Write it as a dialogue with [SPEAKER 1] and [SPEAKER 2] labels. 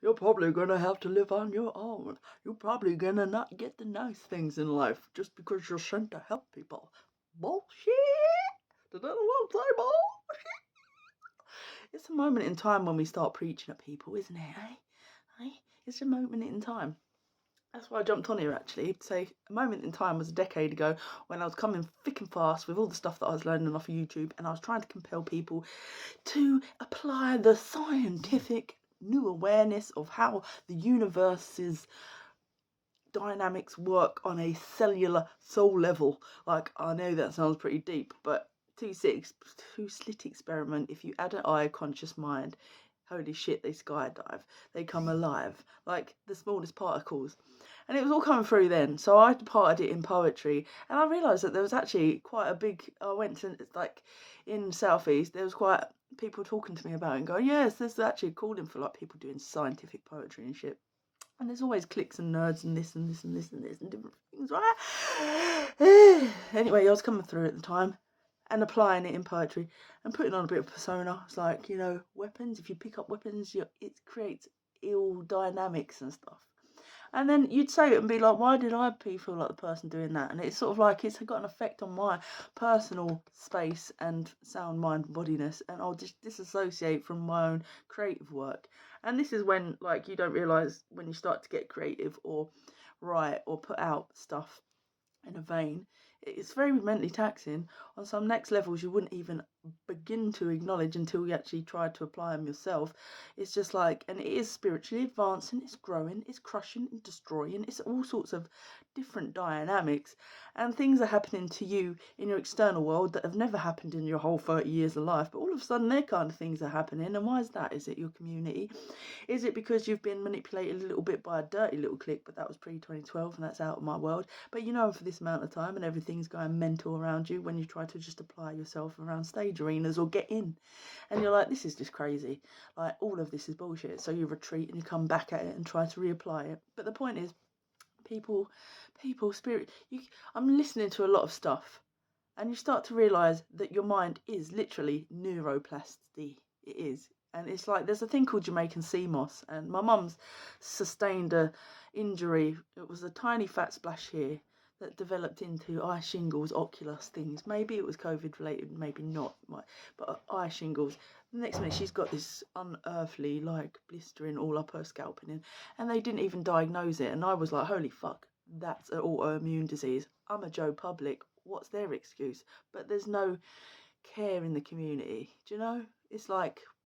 [SPEAKER 1] You're probably gonna have to live on your own. You're probably gonna not get the nice things in life just because you're sent to help people. Bullshit! Did anyone say bullshit? It's a moment in time when we start preaching at people, isn't it? It's a moment in time. That's why I jumped on here actually to say a moment in time was a decade ago when I was coming thick and fast with all the stuff that I was learning off of YouTube, and I was trying to compel people to apply the scientific new awareness of how the universe's dynamics work on a cellular soul level. Like, I know that sounds pretty deep, but two slit experiment, if you add an eye conscious mind, holy shit, they skydive. They come alive, like the smallest particles. And it was all coming through then. So I parted it in poetry. And I realised that there was actually quite a big, I went to, like, in Southeast, there was quite people talking to me about it and going, yes, there's actually a calling for like people doing scientific poetry and shit. And there's always cliques and nerds and this and this and this and this and different things, right? Anyway, I was coming through at the time and applying it in poetry and putting on a bit of persona. It's like, weapons, if you pick up weapons, it creates ill dynamics and stuff. And then you'd say it and be like, why did I feel like the person doing that? And it's sort of like it's got an effect on my personal space and sound, mind, bodiness. And I'll just disassociate from my own creative work. And this is when, like, you don't realise when you start to get creative or write or put out stuff in a vein. It's very mentally taxing. On some next levels you wouldn't even begin to acknowledge until you actually try to apply them yourself. It's just like, and it is spiritually advancing, it's growing, it's crushing and destroying, it's all sorts of different dynamics, and things are happening to you in your external world that have never happened in your whole 30 years of life, but all of a sudden their kind of things are happening. And why is that? Is it your community? Is it because you've been manipulated a little bit by a dirty little clique, but that was pre-2012 and that's out of my world? But for this amount of time and everything's going mental around you when you try to just apply yourself around stage arenas or get in. And you're like, this is just crazy. Like, all of this is bullshit. So you retreat and you come back at it and try to reapply it. But the point is, people, spirit, I'm listening to a lot of stuff and you start to realise that your mind is literally neuroplasticity. It is. And it's like there's a thing called Jamaican sea moss, and my mum's sustained a injury. It was a tiny fat splash here that developed into eye shingles, oculus things. Maybe it was COVID related, maybe not. But eye shingles. The next minute she's got this unearthly, like, blistering all up her scalp, and they didn't even diagnose it. And I was like, holy fuck, that's an autoimmune disease. I'm a Joe Public. What's their excuse? But there's no care in the community. Do you know? It's like